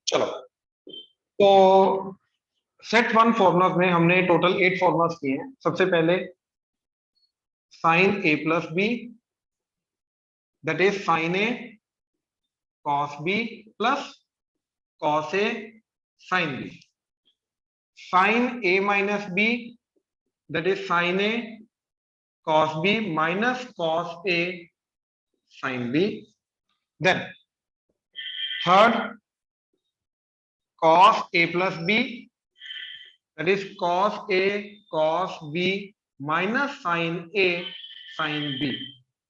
चलो, तो set one formulas में हमने टोटल 8 फॉर्मूलाज किए हैं। सबसे पहले sine A plus B, that is sine A cos B plus cos A sine B. Sine A minus B, that is sine A cos b minus cos a sin b. Then third, cos a plus b, that is cos a cos b minus sin a sin b.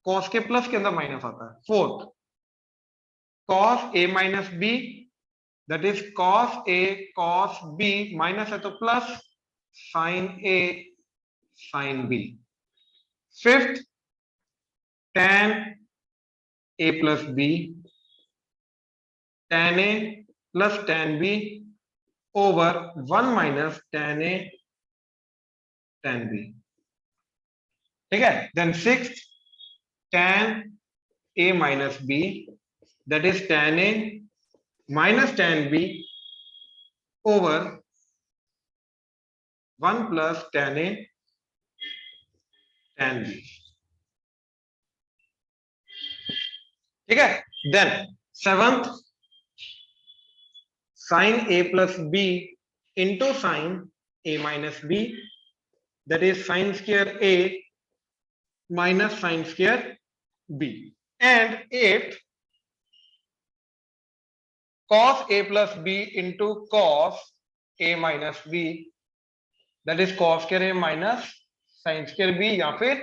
cos के plus के अंदर minus आता है। Fourth, cos a minus b, that is cos a cos b minus है तो plus sin a sin b. Fifth, tan a plus b, tan a plus tan b over 1 minus tan a tan b। ठीक है। Then six, tan a minus b, that is tan a minus tan b over 1 plus tan a tan b। ठीक है। Then seventh, sin a plus b into sin a minus b, that is sin square a minus sin square b। and eighth, cos a plus b into cos a minus b, that is cos square a minus sin square b या फिर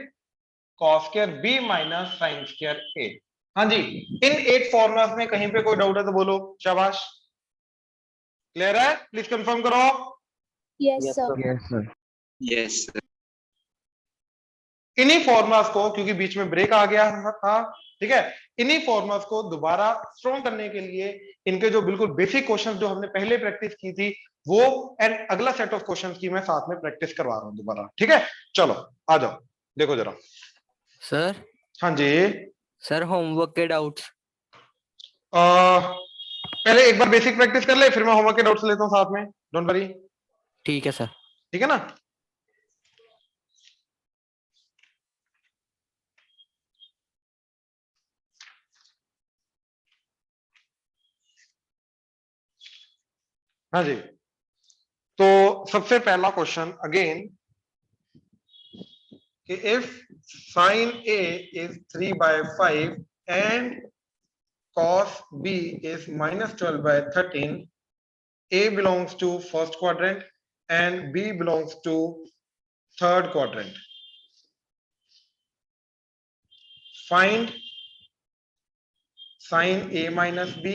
cos square b minus sin square a। हाँ जी, इन 8 formulas में कहीं पे कोई doubt है तो बोलो। शाबाश, क्लियर है? प्लीज कंफर्म करो। Yes sir. Yes sir. Yes sir. इन्हीं फॉर्मूलाज को, क्योंकि बीच में ब्रेक आ गया था, ठीक है, इन्हीं फॉर्मूलाज को दोबारा स्ट्रॉन्ग करने के लिए इनके जो बिल्कुल बेसिक क्वेश्चंस जो हमने पहले प्रैक्टिस की थी वो एंड अगला सेट ऑफ क्वेश्चंस की मैं साथ में प्रैक्टिस करवा रहा हूं दोबारा। ठीक है, चलो आ जाओ, देखो जरा। सर। हाँ जी सर, होमवर्क के डाउट्स पहले एक बार बेसिक प्रैक्टिस कर ले, फिर मैं होमवर्क के डाउट्स लेता हूं साथ में। Don't worry. ठीक है सर। ठीक है ना। हाँ जी, तो सबसे पहला question again, if sin A is 3/5 and cos B is -12/13, A belongs to first quadrant and B belongs to third quadrant. Find sin A minus B,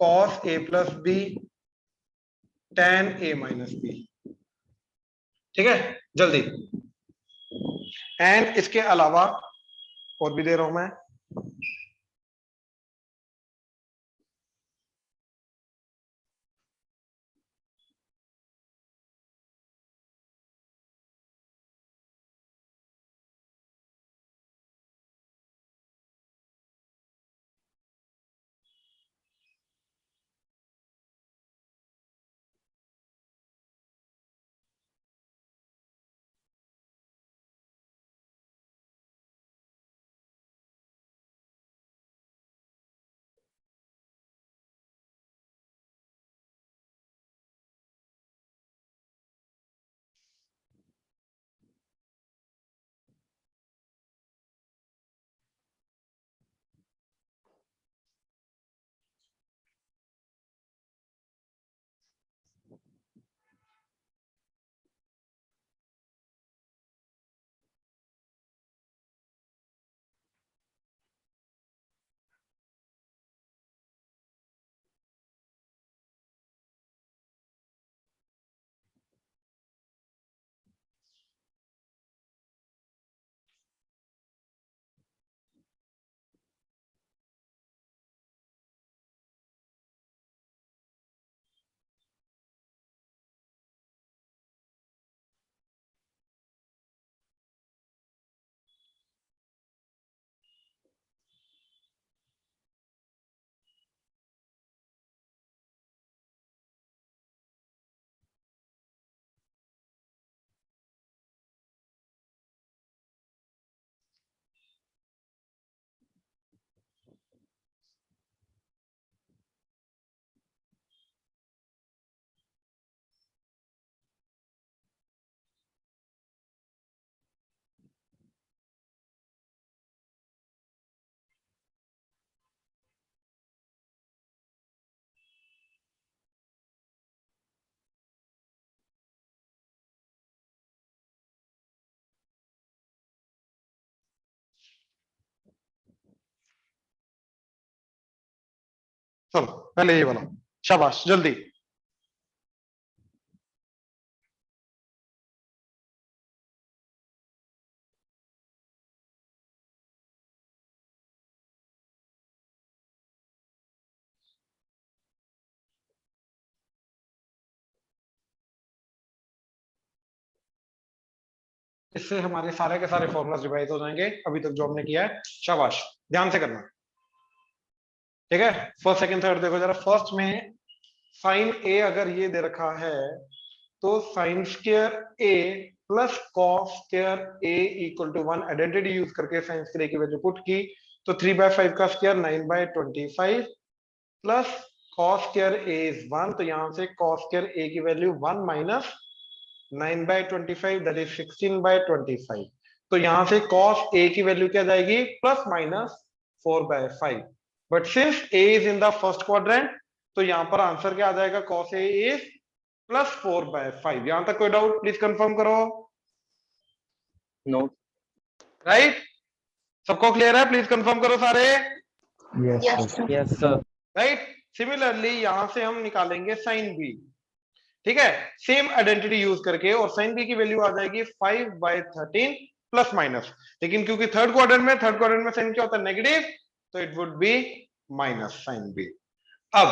cos A plus B, tan A minus B। ठीक है, जल्दी। And इसके अलावा और भी दे रहा हूं मैं। पहले ये वाला, शाबाश जल्दी। इससे हमारे सारे के सारे फॉर्मूलास रिवाइज हो जाएंगे अभी तक जो हमने किया है। शाबाश, ध्यान से करना, ठीक है। फर्स्ट सेकंड थर्ड देखो जरा। फर्स्ट में साइन ए अगर ये दे रखा है तो sine square A plus cos square A equal to 1, identity use करके साइन स्क्वायर ए की वैल्यू पुट की तो 3/5 का square 9/25 plus cos square A is 1, तो यहां से कॉस स्क्वायर ए की वैल्यू 1 माइनस 9/25 दैट इज 16/25। तो यहां से cos a की वैल्यू क्या जाएगी, plus minus 4/5। But since a is in the first quadrant तो यहां पर आंसर क्या आ जाएगा, cos a इज प्लस 4/5। यहां तक कोई डाउट प्लीज कंफर्म करो। नो। राइट, सबको क्लियर है? प्लीज कंफर्म करो सारे। Yes, sir. Yes sir. Right, similarly यहां से हम निकालेंगे साइन b, ठीक है, सेम आइडेंटिटी यूज करके, और साइन बी की वैल्यू आ जाएगी 5/13 प्लस माइनस। लेकिन क्योंकि थर्ड क्वाड्रेंट में साइन क्या होता है, नेगेटिव, तो it would be minus sine B. अब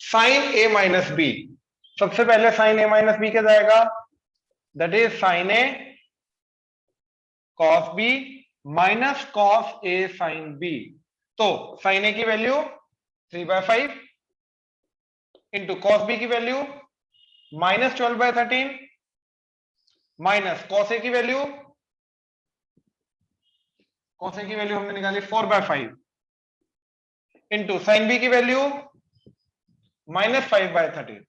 साइन ए माइनस बी, सबसे पहले साइन ए माइनस बी क्या जाएगा, that is sine A cos B minus cos A sine B. तो साइन ए की वैल्यू 3/5 इंटू कॉस बी की value minus 12/13 minus cos A की value हमने निकाली 4/5 इंटू साइन बी की वैल्यू माइनस 5/13,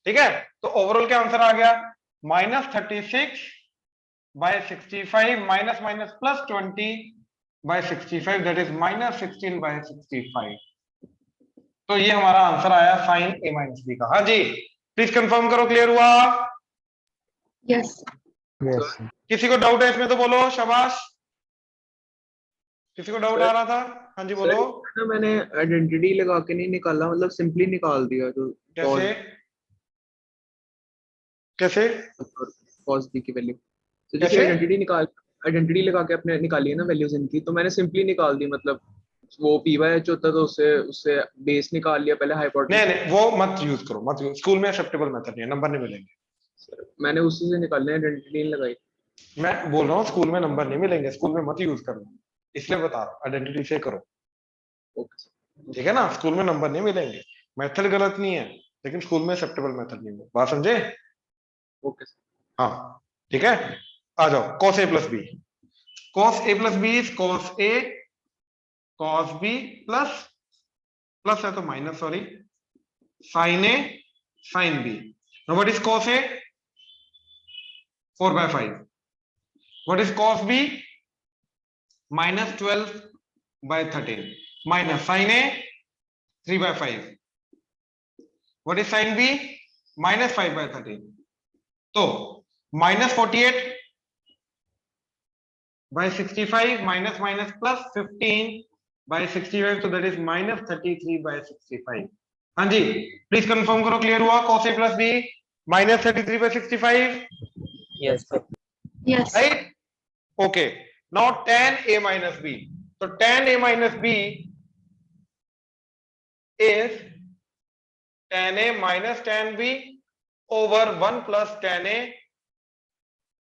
ठीक है। तो ओवरऑल क्या आंसर आ गया, minus 36/65 minus minus plus 20/65 that is minus 16/65। तो ये हमारा आंसर आया साइन ए माइनस बी का। हाँ जी, प्लीज कंफर्म करो, क्लियर हुआ? Yes. किसी को डाउट है इसमें तो बोलो, शाबाश। किसी को डाउट आ रहा था? हाँ जी बोलो। ना मैंने आइडेंटिटी लगा के नहीं निकाला, मतलब सिंपली निकाल दिया। तो कैसे कैसे cos b की वैल्यू, तो कैसे? जैसे आइडेंटिटी लगा के अपने निकाली है ना वैल्यूज इनकी, तो मैंने सिंपली निकाल दी। मतलब वो पी/एच होता तो उससे बेस निकाल लिया पहले, हाइपोटेसिस। नहीं वो मत यूज करो, मत यूज, स्कूल में एक्सेप्टेबल मेथड नहीं है, नंबर नहीं मिलेंगे। मैंने उसी से निकालने, आइडेंटिटी नहीं लगाई। मैं बोल रहा हूँ स्कूल में नंबर नहीं मिलेंगे, स्कूल में मत यूज करना, इसलिए बता रहा हूँ, आइडेंटिटी से करो, ओके ठीक है ना। स्कूल में नंबर नहीं मिलेंगे, मेथड गलत नहीं है, लेकिन स्कूल में एक्सेप्टेबल मेथड नहीं है, बात समझे? ओके। हाँ ठीक है, आ जाओ। cos a plus B, cos a plus B is cos a cos b plus plus है तो minus, sorry, sin a sin b। Now what is cos a, 4/5। What is cos b, minus 12/13 minus sin a 3/5। What is sin b, minus 5/13। तो minus 48/65 minus minus plus 15/65, तो that is minus 33/65। हाँ जी, please confirm करो, clear हुआ? cos a plus B minus 33/65, yes sir. Yes. Right? Okay, now tan a minus B, तो tan a minus B is tan a minus tan b over 1 plus tan a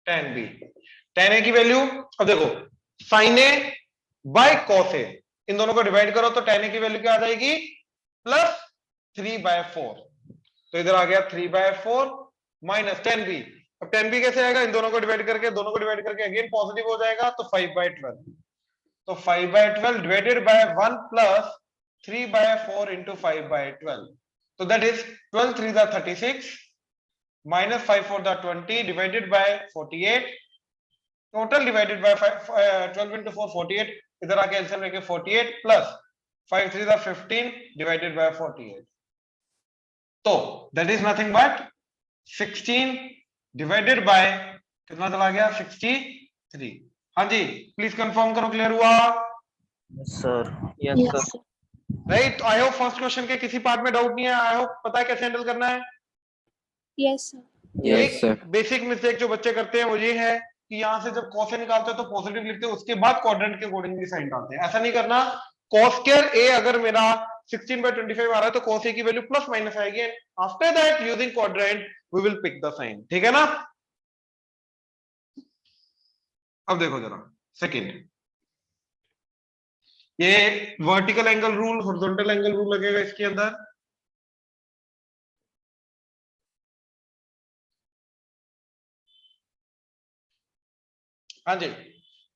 tan b। tan a की value, अब देखो, sin a by cos a, इन दोनों को divide करो तो tan a की वैल्यू क्या आ जाएगी, प्लस 3/4। तो इधर आ गया 3/4 माइनस tan b। अब tan b कैसे आएगा, इन दोनों को डिवाइड करके अगेन पॉजिटिव हो जाएगा, तो 5/12। तो 5/12 डिवाइडेड बाय 1 प्लस 3/4 इंटू 5/12, तो that is 12 3 36 minus 5 4 20 divided by 48, total divided by 12 into 4 48, इधर आके एलसीएम लेके 48 प्लस 5 3 15 divided by 48, तो that is nothing but 16 divided by कितना चला गया, 63। हाँ जी, प्लीज कंफर्म करो, क्लियर हुआ? Sir. Yes Yes. Sir. sir. Right. I hope first question के किसी पार्ट में डाउट नहीं है, आई होप पता है कैसे हैंडल करना है। Yes, sir. Yes, sir. एक बेसिक मिस्टेक जो बच्चे करते हैं वो ये है कि यहाँ से जब कॉस निकालते हैं तो पॉजिटिव लिखते हैं, उसके बाद क्वाड्रेंट के अकॉर्डिंगली साइन डालते हैं। ऐसा नहीं करना। कॉस स्क्वायर ए अगर मेरा 16/25 आ रहा है तो कॉस ए की वैल्यू प्लस माइनस आएगी। After that using quadrant we will pick the sine. ठीक है ना। अब देखो जरा सेकंड, ये vertical angle rule, horizontal angle rule लगेगा इसके अंदर। हाँ जी,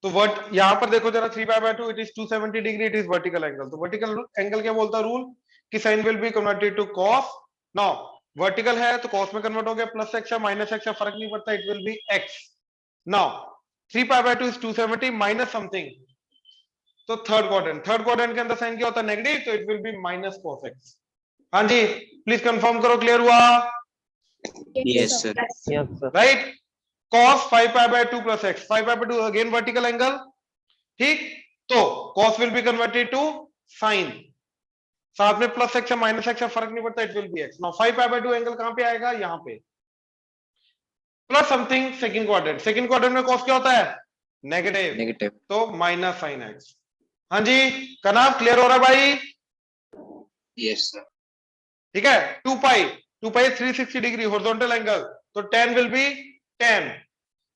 तो वर्ट यहां पर देखो जरा 3π/2 it is 270 degree, it is vertical angle. तो वर्टिकल एंगल क्या बोलता है रूल कि sine will be converted to cos. Now vertical है तो कॉस में कन्वर्ट हो गया, प्लस एक्स या माइनस एक्स या फर्क नहीं पड़ता, it will be x. Now 3π/2 is 270 minus something, तो थर्ड क्वाड्रेंट के अंदर साइन क्या होता है नेगेटिव, तो it will be minus cos x। हाँ जी प्लीज कंफर्म करो, क्लियर हुआ? Yes, sir. Yes, sir. Right. cos 5π/2 plus x, 5π/2 again vertical angle. ठीक, तो cos will be converted to sine, साथ में प्लस एक्स या माइनस एक्स या फर्क नहीं पड़ता, it will be x. Now 5π/2 angle कहां पे आएगा, यहां पे, प्लस समथिंग सेकंड क्वाड्रेंट में cos क्या होता है नेगेटिव, Negative. तो माइनस साइन एक्स। हाँ जी कनाब क्लियर हो रहा है भाई? Yes, sir. ठीक है। 2π 360 डिग्री हॉरिजॉन्टल एंगल, तो tan will be tan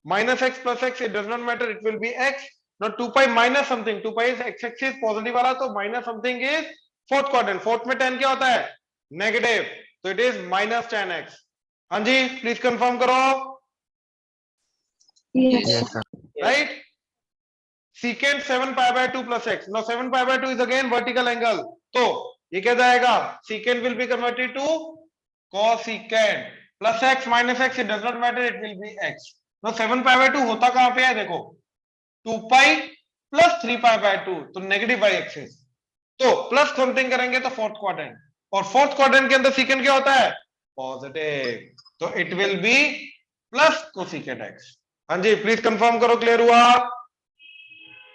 minus x plus x, it does not matter, it will be x. Now 2π minus something, 2π is x axis positive वाला, तो minus something is fourth quadrant, fourth में tan क्या होता है negative, तो it is minus tan x। हाँ जी please confirm करो। Yes. Right. secant 7π/2 plus x, now 7π/2 is again vertical angle, तो ये क्या जाएगा, secant will be converted to cosecant plus x minus x, it does not matter, it will be x। now 7π/2 होता कहां पे है, देखो 2π plus 3π/2, तो नेगेटिव बाई एक्सिस, तो प्लस समथिंग करेंगे तो फोर्थ क्वाड्रेंट, और फोर्थ क्वाड्रेंट के अंदर secant क्या होता है पॉजिटिव, तो it will be plus cosecant x। हाँ जी प्लीज कंफर्म करो, क्लियर हुआ?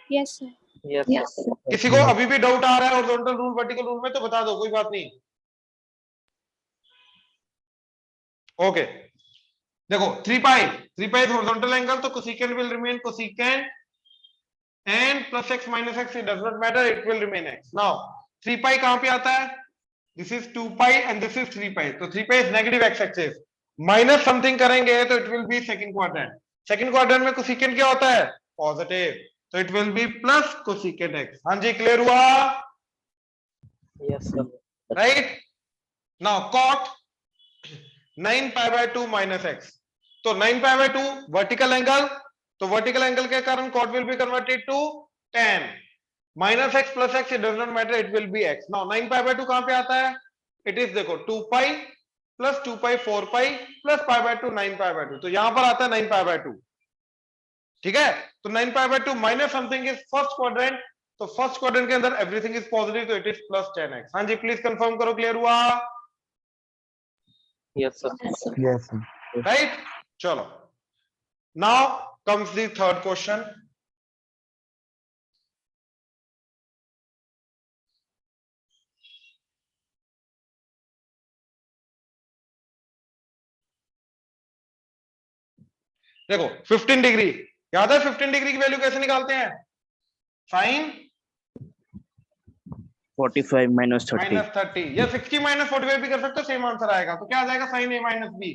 Yes, sir. Yes, Yes, sir. sir. किसी को अभी भी डाउट आ रहा है हॉरिजॉन्टल रूल वर्टिकल रूल में तो बता दो, कोई बात नहीं। ओके देखो 3π इज हॉरिजॉन्टल एंगल, तो cosecant will remain cosecant and plus x minus x, it does not matter, it will remain x। Now 3π कहां पे आता है, this is 2π and this is 3π, तो 3π is negative x axis, minus something करेंगे तो it will be second quadrant में cosecant क्या होता है पॉजिटिव, तो it will be plus cosecant x। हाँ जी क्लियर हुआ? Yes, sir. Right. Now cot 9π/2 minus x, तो 9π/2 वर्टिकल एंगल, तो वर्टिकल एंगल के कारण cot will be converted to tan minus x plus x, it does not matter, it will be x। Now 9π/2 कहां पे आता है, it is देखो 2π plus 2π 4π plus π/2 9π/2, तो यहां पर आता है 9π/2। ठीक है, तो 9π/2 minus something is first quadrant, तो फर्स्ट क्वाड्रेंट के अंदर एवरीथिंग इज पॉजिटिव, तो इट इज प्लस 10x। हाँ जी प्लीज कंफर्म करो, क्लियर हुआ? Yes, sir. Yes, sir. Right चलो, now comes the third question. देखो 15 डिग्री याद है, 15 डिग्री की वैल्यू कैसे निकालते हैं, साइन 45 minus 30. -30 या 60 -45 भी कर सकते हो, सेम आंसर आएगा। तो क्या आ जाएगा साइन a माइनस बी,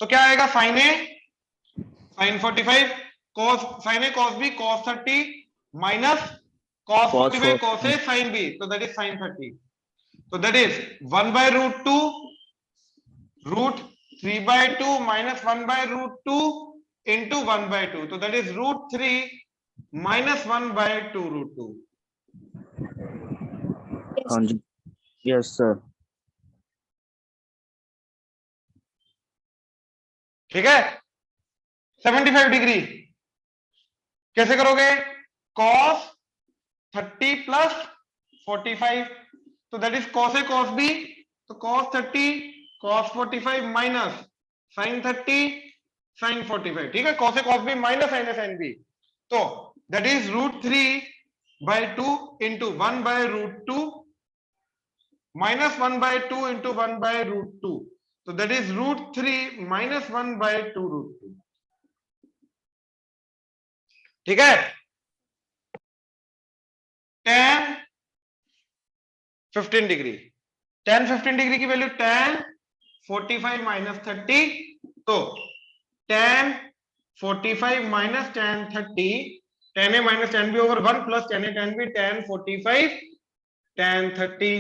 तो क्या आएगा sine a sine 45 cos sine a cos b cos 30 minus cos 45 cos a sin b, तो दैट इज sin 30, तो दैट इज 1/√2 √3/2 माइनस 1/√2 into 1/2, तो दैट इज √3 माइनस 1/2√2। हाँ जी. Yes, sir. ठीक है, 75 degree कैसे करोगे, cos 30 प्लस 45, तो that is cos a cos b, तो cos 30 cos 45 minus sin 30 sin 45। ठीक है, cos a cos b minus sin a sin b, तो that is √3/2 into 1/√2 -1/2 into 1/√2, so that is √3 minus 1/2√2. ठीक है, tan 15 degree, tan 15 degree की value tan 45 minus 30, तो tan 45 minus tan 30, tan a minus tan b over 1 plus tan a tan b, tan 45 tan 30,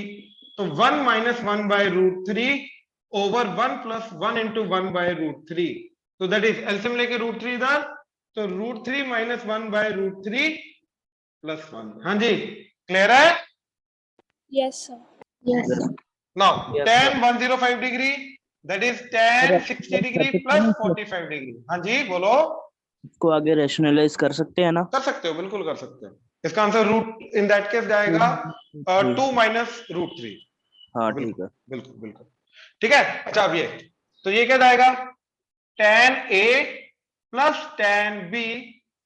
तो 1 minus 1/√3 over 1 plus 1 into 1/√3, तो that is LCM लेके √3 इधर, तो √3 minus 1/√3 plus 1. हाँ जी, clear है? Yes, sir. Yes. Now Yes, tan 105 degree, that is tan 60 degree plus 45 degree. हाँ जी बोलो. इसको आगे रैशनलाइज कर सकते हैं ना? कर सकते हो, बिल्कुल कर सकते हो. इसका answer root in that case जाएगा 2 minus √3. हाँ ठीक है. बिल्कुल बिल्कुल ठीक है. अच्छा अब ये, तो ये क्या जाएगा, tan a plus tan b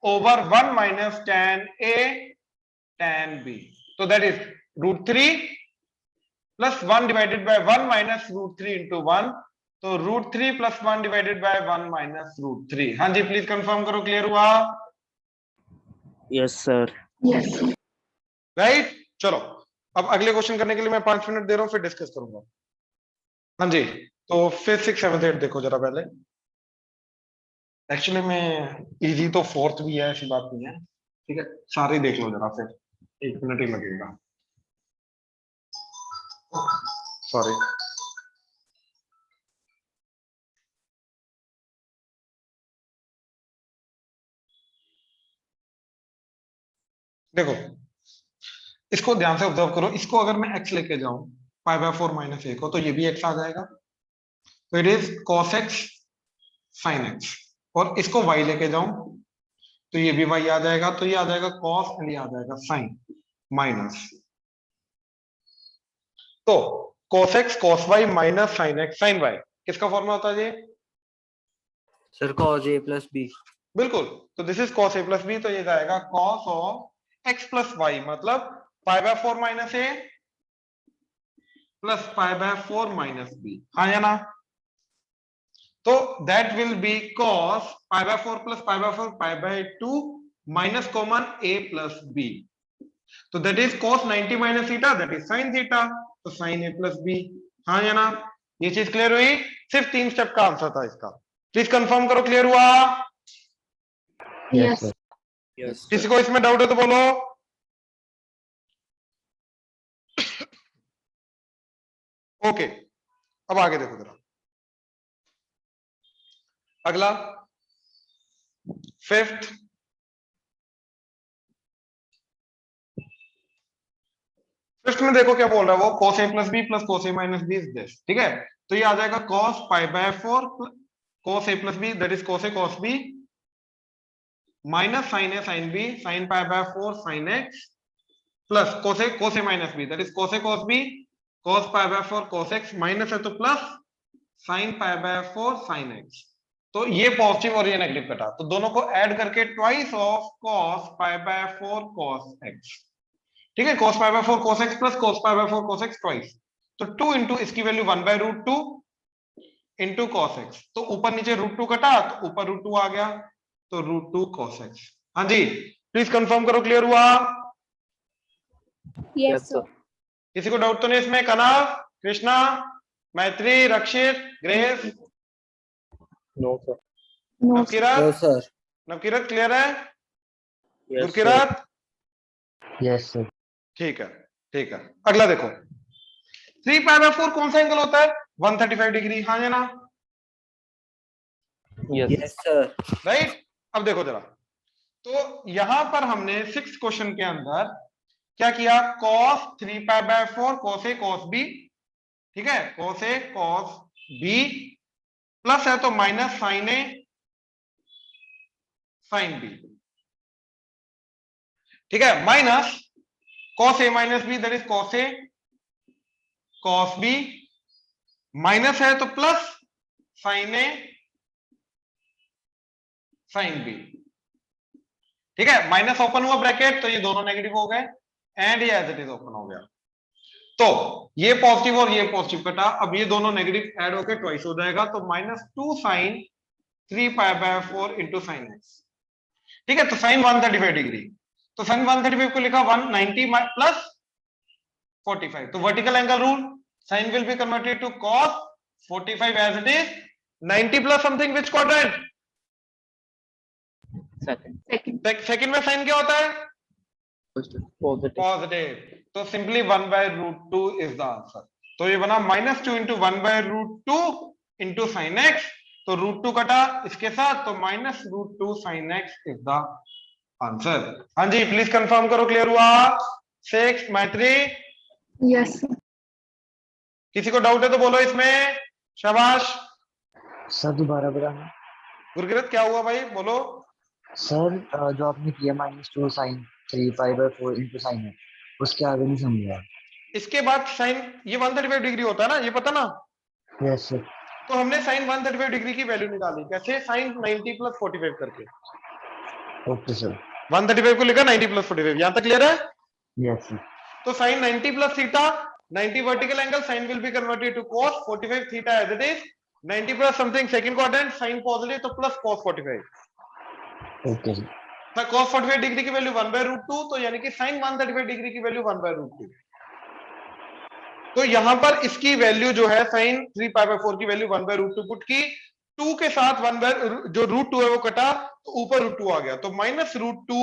over 1 minus tan a tan b, so that is √3 plus 1 divided by 1 minus √3 into 1, तो √3 plus 1 divided by 1 minus √3. हाँ जी प्लीज कंफर्म करो, क्लियर हुआ? Yes sir. राइट, चलो अब अगले क्वेश्चन करने के लिए मैं 5 मिनट दे रहा हूं, फिर डिस्कस करूंगा. हाँ जी, तो 5th 6th 7th 8th देखो जरा पहले. एक्चुअली में इजी तो 4th भी है, ऐसी बात नहीं है. ठीक है, सारे देख लो जरा, फिर 1 मिनट ही लगेगा. सॉरी. देखो इसको ध्यान से ऑब्जर्व करो. इसको अगर मैं x लेके जाऊं π/4 माइनस a को, तो ये भी x आ जाएगा, तो it is cos x sin x. और इसको y लेके जाऊं तो ये भी y आ जाएगा, तो ये आ जाएगा cos एंड ये आ जाएगा sin माइनस. तो cos x cos y minus sin x sin y किसका फॉर्मूला होता है ये? Sir cos a plus b. बिल्कुल, तो this is cos a plus b, तो ये जाएगा cos of x plus y, मतलब π/4 minus a plus π/4 minus b. हाँ या ना? तो that will be cos π/4 plus π/4 π/2 minus common a plus b, तो that is cos 90 minus theta, that is sin theta, तो sin a प्लस b. हाँ या ना? ये चीज क्लियर हुई? सिर्फ 3 स्टेप का आंसर था इसका. प्लीज कंफर्म करो, क्लियर हुआ? Yes. यस. किसी को इसमें डाउट है तो बोलो. ओके, अब आगे देखो जरा. अगला 5th. फिफ्थ में देखो क्या बोल रहा है वो, cos a plus b plus cos a minus b is this. ठीक है, तो ये आ जाएगा cos π/4 cos a plus b, that is cos a cos b minus sin a sin b sin π/4 sin x plus cos a minus b, that is cos a cos b cos π/4 cos x minus है तो plus sin π/4 sin x. तो ये positive और ये negative कटा, तो दोनों को ऐड करके twice of cos π/4 cos x. ठीक है, cos π/4 cos x plus cos π/4 cos x twice, तो 2 इंटू इसकी वैल्यू 1/√2 इंटू cos x, तो ऊपर नीचे √2 कटा तो ऊपर √2 आ गया, तो √2 cos x. हाँ जी प्लीज कंफर्म करो, क्लियर हुआ? Yes, sir. किसी को डाउट तो नहीं इसमें? Kanav, Krishna, Maitri, Rakshit, Grace, No sir. No, sir. Navkirat, sir. Navkirat clear है? Yes sir. Gurkirat, Yes sir. ठीक है ठीक है. अगला देखो 3 π/4 कौन सा एंगल होता है? 135 डिग्री. हाँ या ना? Yes sir. राइट. अब देखो जरा, तो यहां पर हमने 6th क्वेश्चन के अंदर क्या किया, cos 3 π/4 cos a cos b. ठीक है, cos a cos b plus है तो minus sin a sin b. ठीक है, minus cos a minus b, that is cos a cos b, minus है तो plus sin a sin b. ठीक है, माइनस ओपन हुआ ब्रैकेट, तो ये दोनों नेगेटिव हो गए एंड ये एज इट इज ओपन हो गया. तो ये पॉजिटिव और ये पॉजिटिव कटा, अब ये दोनों नेगेटिव ऐड होकर ट्वाइस हो जाएगा, तो -2 sin 3π/4 इंटू साइन एक्स। ठीक है, तो साइन 135 डिग्री, तो साइन 135 को लिखा 190 प्लस 45, तो vertical angle rule, sine will be converted to cos 45 as it is, 90 plus something, which quadrant? Second में साइन क्या होता है? पॉजिटिव, तो सिंपली 1/√2 इज द आंसर। तो ये बना -2 इंटू 1/√2 इंटू साइन एक्स, तो √2 कटा इसके साथ, तो -√2 sin x is the answer. हाँ जी, प्लीज कंफर्म करो, क्लियर हुआ? 6 मैत्री, Yes, sir. किसी को डाउट है तो बोलो इसमें, शाबाश। सर दोबारा बताना। गुरकीरत क्या हुआ भाई, बोलो। सर जो आपने किया -2 sin 3π/4 इंटू साइन एक्स, उसके आगे नहीं समझा। इसके बाद साइन ये 135 डिग्री होता है ना, ये पता ना? Yes sir. तो हमने साइन 135 डिग्री की वैल्यू निकाली, कैसे? साइन 90 प्लस 45 करके। Okay sir. 135 को लिखा 90 प्लस 45, यहां तक क्लियर है? Yes sir. तो साइन 90 प्लस theta, 90 vertical angle, sine will be converted to cos 45 theta as it is, 90 plus something second quadrant, sine positive, तो plus cos 45। Okay sir. cos 45 degree की value 1/√2, तो यानी कि साइन 135 डिग्री की value 1/√2। तो यहां पर इसकी वैल्यू जो है साइन 3π/4 की वैल्यू 1/√2 पुट की, 2 के साथ 1 जो √2 है वो कटा, तो ऊपर √2 आ गया, तो -√2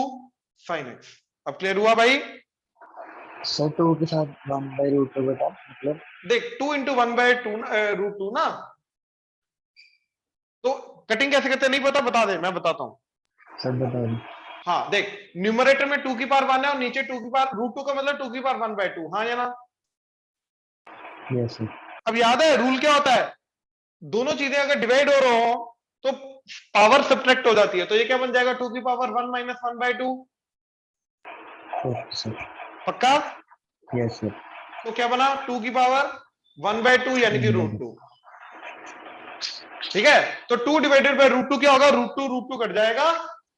sin x। अब क्लियर हुआ भाई? सर 2 के साथ 1/√2 बटा, मतलब देख 2 इंटू 1/√2 ना, तो कटिंग कैसे करते हैं नहीं पता, बता दे, मैं बताता हूं। सर बता दो। हाँ देख, न्यूमरेटर में 2 की पावर 1 है और नीचे 2 की पावर √2 का मतलब 2 की पावर 1/2, हाँ या ना? Yes sir. अब याद है रूल क्या होता है? दोनों चीजें अगर डिवाइड हो रहा हो तो पावर सब्ट्रैक्ट हो जाती है, तो ये क्या बन जाएगा? 2 की पावर 1 माइनस 1/2। Okay sir. पक्का? Yes sir. तो क्या बना? 2 की पावर 1/2 यानी कि √2। ठीक है, तो 2 डिवाइडेड बाय √2 क्या होगा? √2 कट जाएगा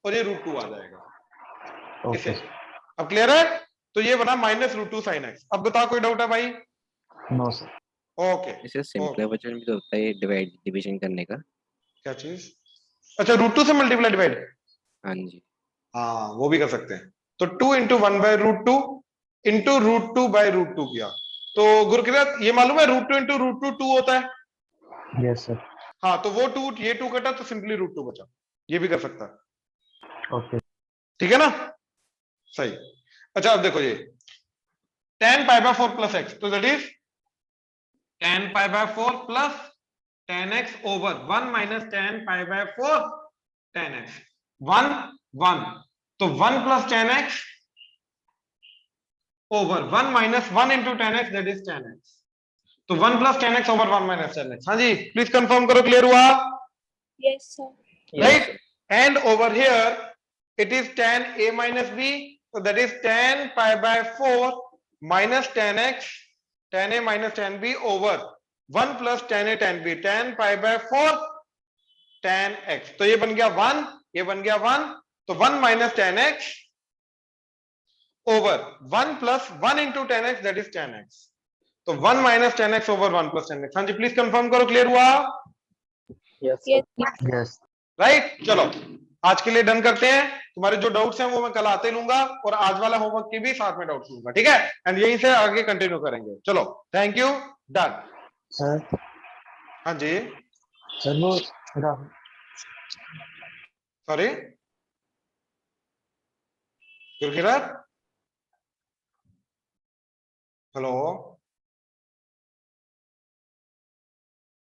और ये √2 आ जाएगा ओके इसे। सर। अब क्लियर है? तो ये बना -√2 sin x। अब बताओ कोई डाउट है भाई? No sir. ओके, इसे सिंपल वर्जन भी तो होता है डिवाइड डिवीजन करने का। क्या चीज? अच्छा, √2 से मल्टीप्लाई डिवाइड, हाँ जी। हाँ वो भी कर सकते हैं। तो 2 इंटू 1/√2 इंटू √2/√2 किया, तो गुरकिरत ये मालूम है √2 इंटू √2 2 होता है। Yes sir. हाँ, तो वो 2 ये 2 कटा तो सिंपली √2 बचा, ये भी कर सकता है। ओके। ठीक है ना? सही। अच्छा अब देखो ये tan π/4 प्लस x, तो that is tan π/4 plus tan x over 1 minus tan π/4 tan x, 1 1, तो 1 plus tan x over 1 minus 1 into tan x, that is tan x, तो 1 plus tan x over 1 minus tan x। हाँ जी, please confirm करो, clear हुआ? Yes, sir. Right? And over here it is tan a minus b, so that is tan π/4 minus tan x, tan a minus tan b over 1 plus tan a tan b, tan π/4 tan x, तो ये बन गया 1, ये बन गया 1, तो 1 minus tan x over 1 plus 1 into tan x, that is tan x, तो 1 minus tan x over 1 plus tan x। हाँ जी, प्लीज कंफर्म करो, क्लियर हुआ? Yes. यस। राइट, चलो आज के लिए डन करते हैं। तुम्हारे जो डाउट्स हैं वो मैं कल आते लूंगा और आज वाला होमवर्क के भी साथ में डाउट्स लूंगा, ठीक है? एंड यहीं से आगे कंटिन्यू करेंगे। चलो, थैंक यू, डन। सर। हाँ जी, सर वो सॉरी गुरकिरत, हेलो।